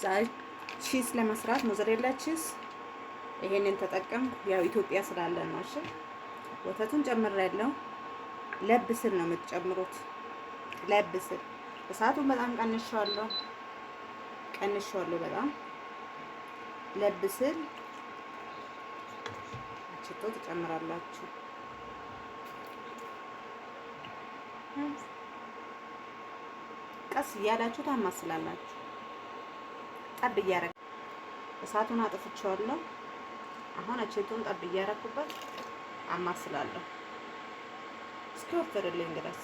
ዛሬ ቺዝ ለመስራት ሞዘሬላ ቺዝ ይሄንን ተጠቀምኩ። ያው ኢትዮጵያ ስላለ ነው። እሺ ወተቱን ጨምሬያለሁ። ለብ ስል ነው የምትጨምሩት። ለብ ስል እሳቱን በጣም ቀንሼዋለሁ በጣም ለብ ስል አችቶ ትጨምራላችሁ። ቀስ እያላችሁ ታማስላላችሁ። ጠብ እያረግ እሳቱን አጥፍቼዋለሁ። አሁን አችቶን ጠብ እያረኩበት አማስላለሁ እስኪወፍርልኝ ድረስ።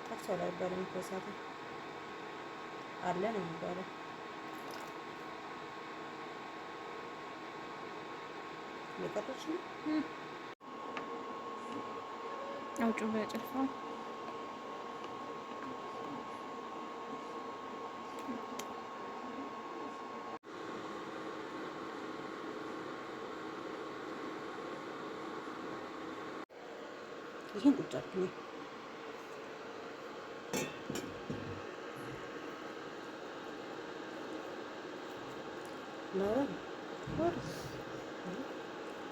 ጠፍቷል አይባልም እኮ እሳቱ አለ ነው የሚባለው። የቀረች ነው አውጩ በጭልፋው ይሄን ቁጭ አድርጉ።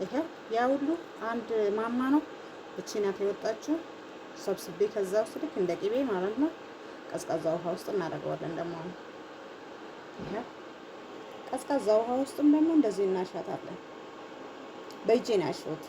ይሄ ያ ሁሉ አንድ ማማ ነው። እቺ ናት የወጣችው። ሰብስቤ ከዛ ውስጥ ልክ እንደ ቅቤ ማለት ነው ቀዝቃዛ ውሃ ውስጥ እናደርገዋለን። ደግሞ ይሄ ቀዝቃዛ ውሃ ውስጥም ደግሞ እንደዚህ እናሻታለን። በእጄ ነው ያሸሁት።